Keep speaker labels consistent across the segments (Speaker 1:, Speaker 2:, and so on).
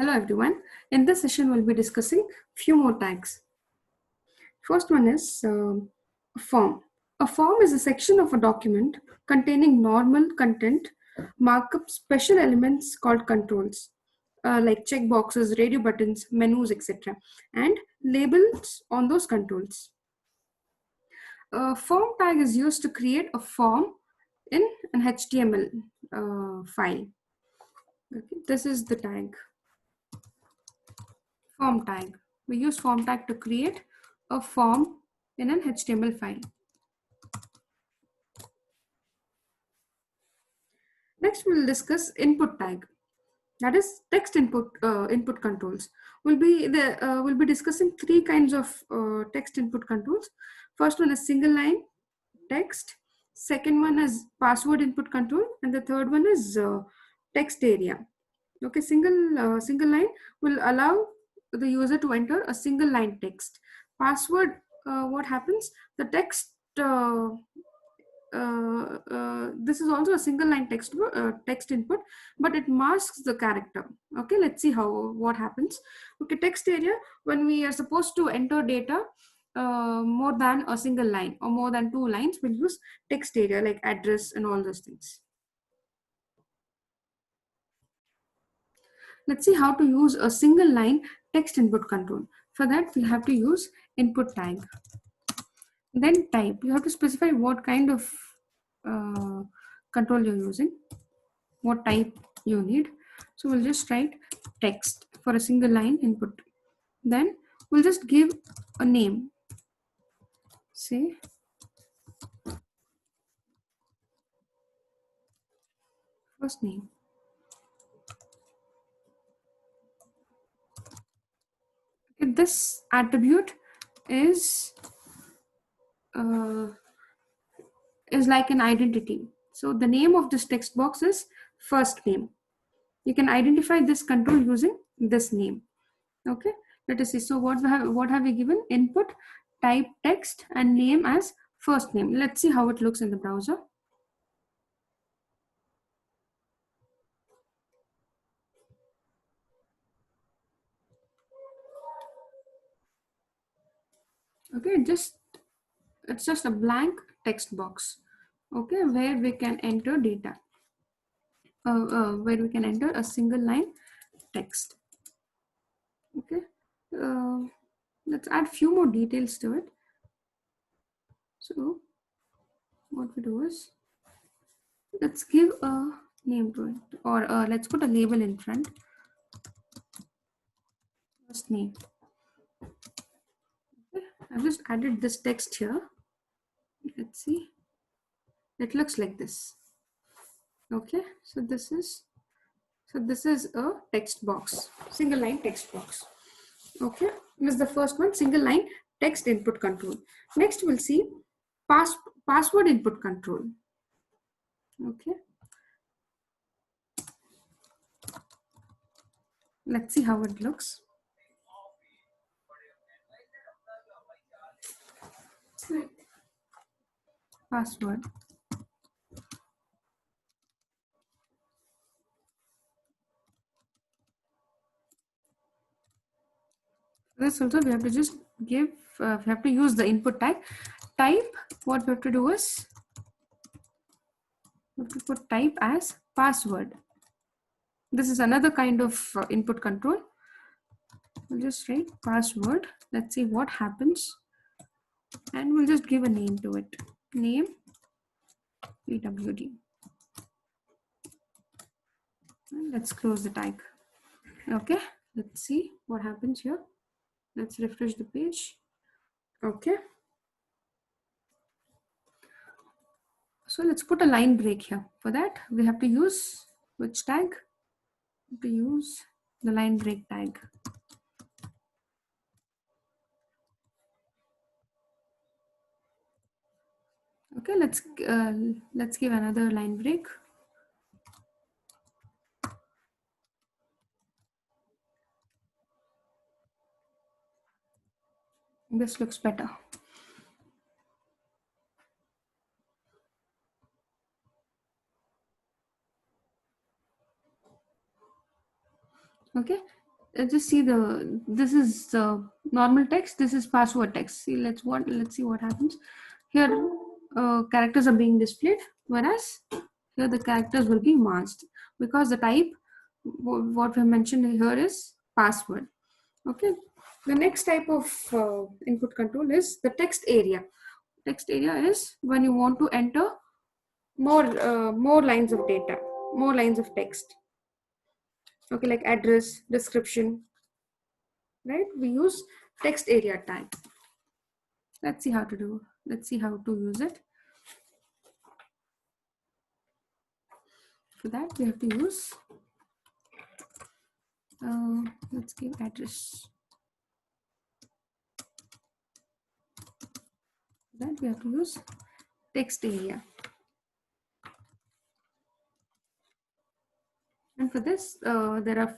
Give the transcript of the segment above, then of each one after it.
Speaker 1: Hello everyone. In this session, we'll be discussing few more tags. First one is a form. A form is a section of a document containing normal content, markup special elements called controls, like checkboxes, radio buttons, menus, etc., and labels on those controls. A form tag is used to create a form in an HTML file. Okay, this is the tag. Form tag. We use form tag to create a form in an HTML file. Next, we'll discuss input tag. That is text input controls. We'll be discussing three kinds of text input controls. First one is single line text. Second one is password input control, and the third one is text area. Okay, single line will allow the user to enter a single line text. Password, what happens? The text. This is also a single line text input, but it masks the character. Okay, let's see what happens. Okay, text area, when we are supposed to enter data more than a single line or more than two lines, we'll use text area like address and all those things. Let's see how to use a single line text input control. For that, we'll have to use input tag. Then type. You have to specify what kind of control you're using, what type you need. So we'll just write text for a single line input. Then we'll just give a name. Say first name. Okay, this attribute is like an identity. So the name of this text box is first name. You can identify this control using this name. Okay, let us see. So what have we given? Input, type text, and name as first name. Let's see how it looks in the browser. Okay, it's just a blank text box. Okay, where we can enter data. Where we can enter a single line text. Okay, let's add few more details to it. So what we do is, let's give a name to it, or let's put a label in front. First name. Okay, I've just added this text here. Let's see. It looks like this. Okay, so this is a text box, single line text box. Okay, this is the first one, single line text input control. Next, we'll see password input control. Okay, let's see how it looks. Password. This also we have to just give. We have to use the input tag. Type. What we have to do is we have to put type as password. This is another kind of input control. We'll just write password. Let's see what happens, and we'll just give a name to it. Name pwd. And let's close the tag. Okay, let's see what happens here. Let's refresh the page. Okay, so let's put a line break here. For that, we have to use which tag? To use the line break tag. Okay, let's give another line break. This looks better. Okay, just see this is the normal text, this is password text. See, let's see what happens here. Characters are being displayed, whereas here the characters will be masked because the type what we mentioned here is password. Okay, the next type of input control is the text area. Text area is when you want to enter more lines of data, more lines of text. Okay, like address, description, right? We use text area tag. Let's see how to do. Let's see how to use it. For that, we have to use. Let's give address. For that, we have to use text area. And for this, there are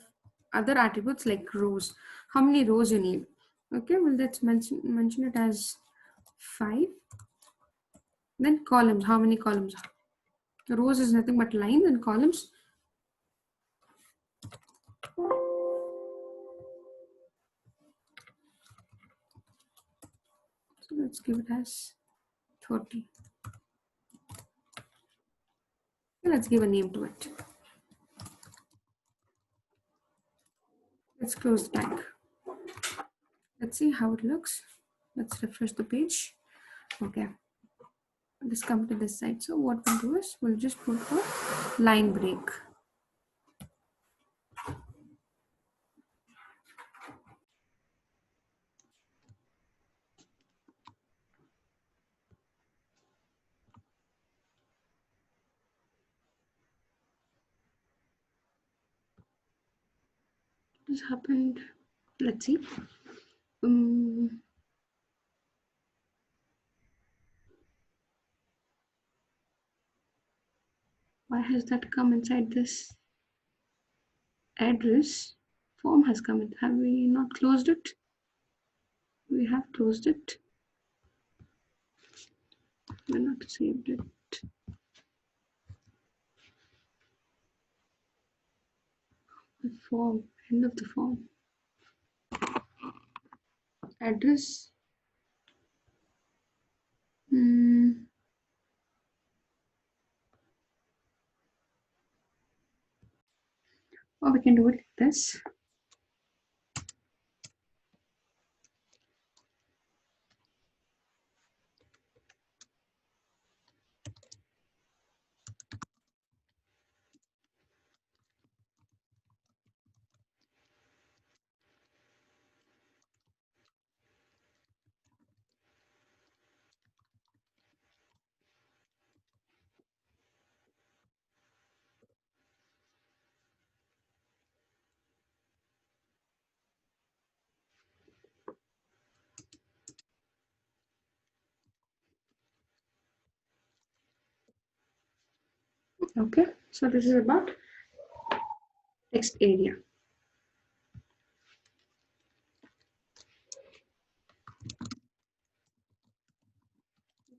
Speaker 1: other attributes like rows. How many rows you need? Okay, well, let's mention it as 5. Then columns. How many columns? Rows is nothing but lines, and columns. So let's give it as 30. Let's give a name to it. Let's close the tag. Let's see how it looks. Let's refresh the page. Okay, let's come to this side. So what we'll do is we'll just put a line break. This happened. Let's see. Why has that come inside this address? Form has come in. Have we not closed it? We have closed it. We're not saved it. The form, end of the form. Address. Or we can do it like this. Okay, so this is about text area.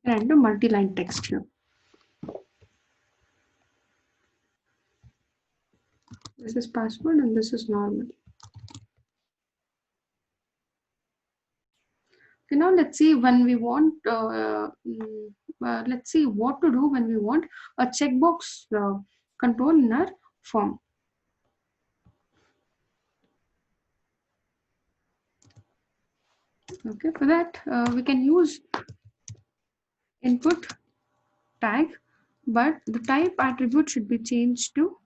Speaker 1: And a multi-line text here. This is password and this is normal. Okay, now let's see when we want, let's see what to do when we want a checkbox control in our form. Okay, for that we can use input tag, but the type attribute should be changed to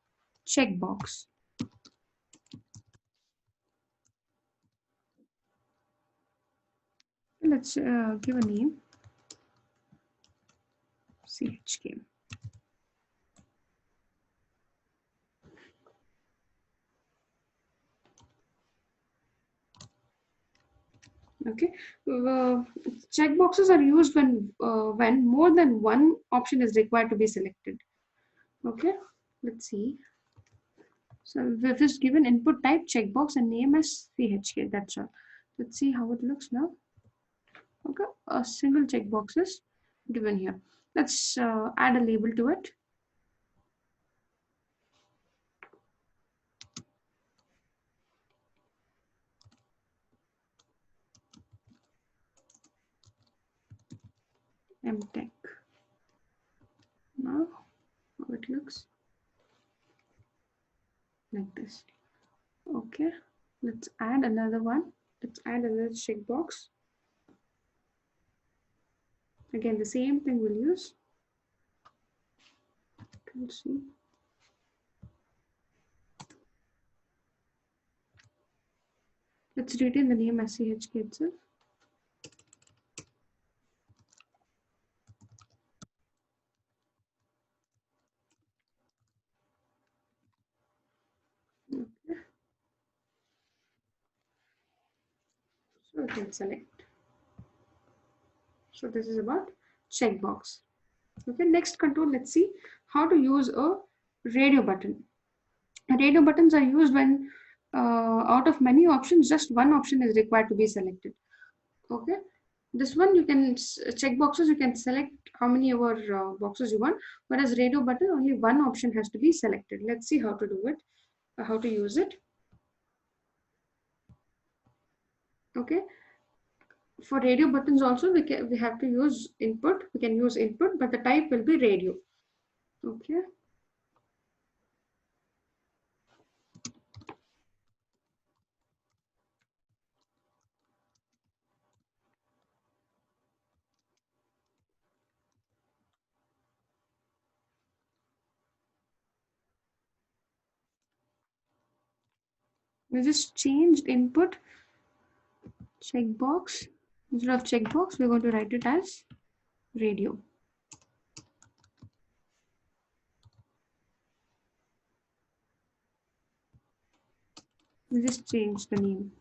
Speaker 1: checkbox. Let's give a name, chk. Okay, checkboxes are used when more than one option is required to be selected. Okay, let's see. So with this given input type checkbox and name as chk. That's all. Let's see how it looks now. Okay, a single checkbox is given here. Let's add a label to it. MTech. Now how it looks like this. Okay, let's add another one. Let's add another checkbox. Again, the same thing we'll use. Let's see. Let's retain the name as CHK itself. Okay. So we can select. So this is about checkbox. Okay, next control, let's see how to use a radio button. Radio buttons are used when out of many options, just one option is required to be selected. Okay, this one you can check boxes, you can select how many ever boxes you want, whereas radio button only one option has to be selected. Let's see how to do it, how to use it. Okay, for radio buttons also we have to use input. We can use input, but the type will be radio. Okay. We just changed input checkbox. Instead of checkbox, we're going to write it as radio. We just change the name.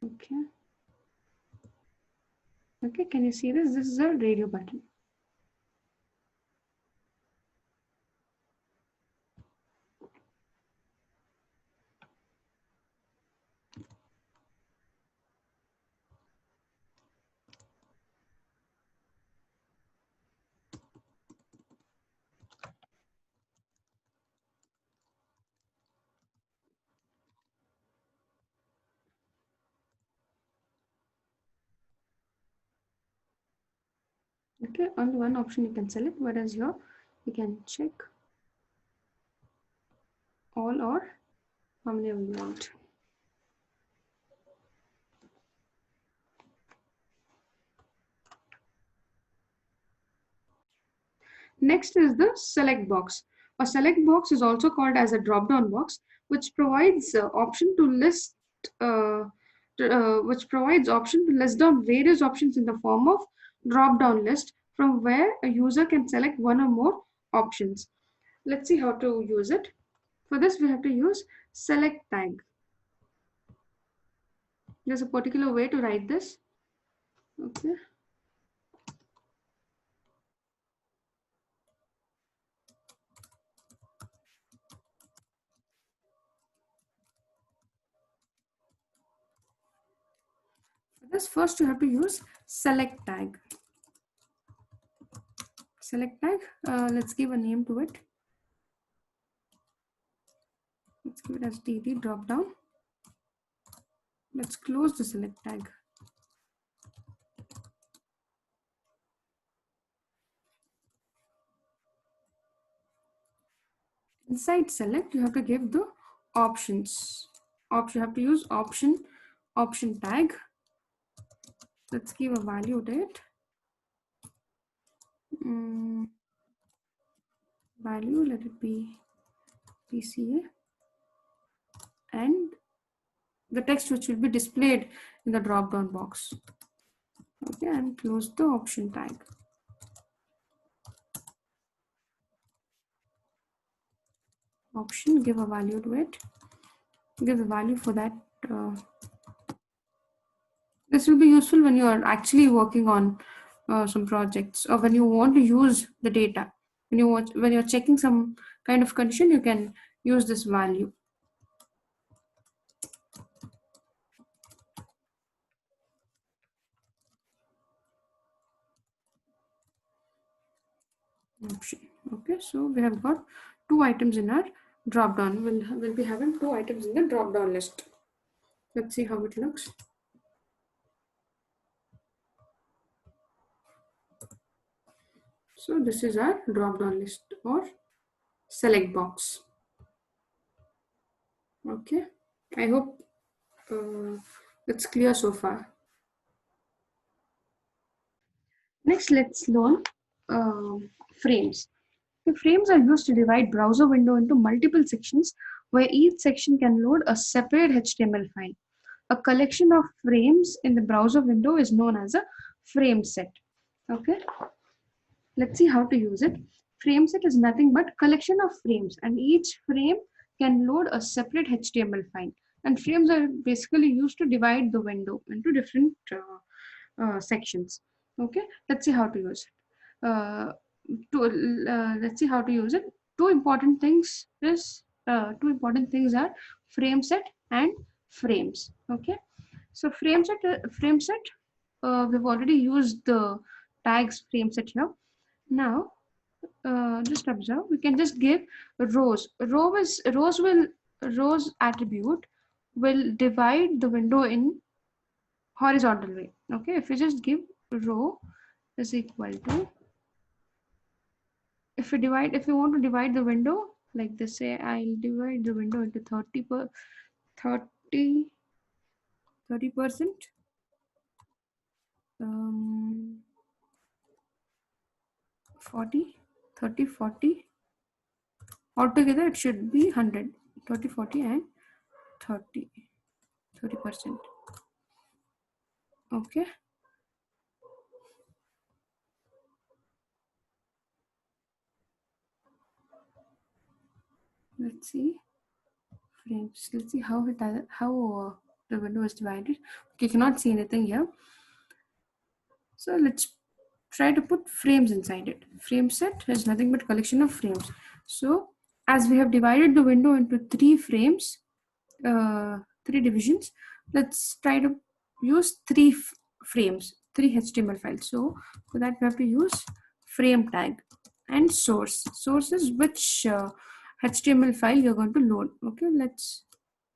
Speaker 1: Okay. Okay, can you see this? This is a radio button. Okay, only one option you can select, whereas here you can check all or how many you want. Next is the select box. A select box is also called as a drop-down box, which provides option to list which provides option to list down various options in the form of drop-down list from where a user can select one or more options. Let's see how to use it. For this, we have to use select tag. There's a particular way to write this. Okay. For this, first you have to use select tag. Select tag. Let's give a name to it. Let's give it as DD drop down. Let's close the select tag. Inside select, you have to give the options. You have to use option tag. Let's give a value to it. Value, let it be PCA, and the text which will be displayed in the drop down box. Okay, and close the option tag. Option, give a value to it. Give the value for that. This will be useful when you are actually working on some projects, or when you want to use the data. When you're checking some kind of condition, you can use this value. Option. Okay, so we have got two items in our drop down. We'll be having two items in the drop down list. Let's see how it looks. So this is our drop down list or select box. Okay, I hope it's clear so far. Next, let's learn frames. The frames are used to divide browser window into multiple sections where each section can load a separate HTML file. A collection of frames in the browser window is known as a frame set. Okay, let's see how to use it. Frame set is nothing but collection of frames, and each frame can load a separate HTML file. And frames are basically used to divide the window into different sections. Okay, let's see how to use it. Let's see how to use it. Two important things are frame set and frames. Okay, so frame set. We've already used the tags frame set here. Now, just observe. We can just give rows. Rows attribute will divide the window in horizontal way. Okay, if you just give row is equal to, if you want to divide the window like this, say I'll divide the window into 30 30%, 40 30 40, altogether it should be 100, 30 40 and 30%. Okay, let's see frames. Let's see how the window is divided. Okay, you cannot see anything here, so let's try to put frames inside it. Frame set is nothing but collection of frames. So as we have divided the window into three frames, three divisions, let's try to use frames, three HTML files. So for that we have to use frame tag and source. Source is which HTML file you're going to load. Okay, let's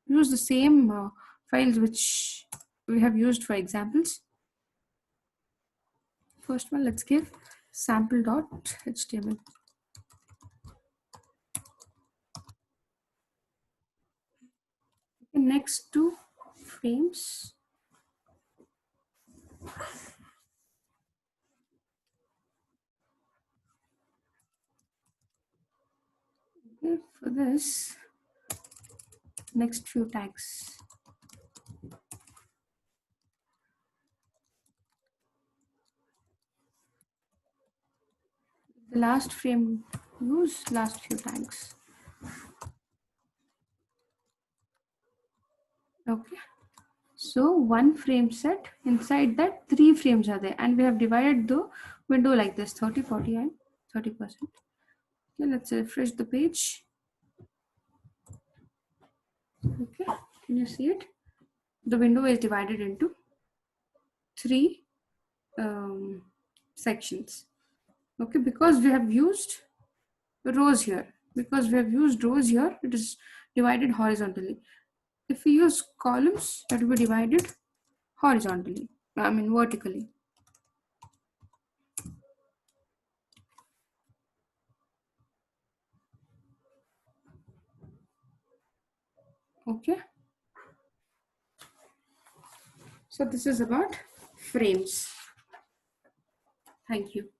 Speaker 1: use the same files which we have used for examples. First one, let's give sample.html. Next two frames. Okay, for this, next few tags. The last frame, use last few tags. Okay, so one frame set, inside that three frames are there, and we have divided the window like this, 30 40 and 30%. Okay, let's refresh the page. Okay, can you see it? The window is divided into three sections. Okay, because we have used rows here, it is divided horizontally. If we use columns, that will be divided horizontally, vertically. Okay, so this is about frames. Thank you.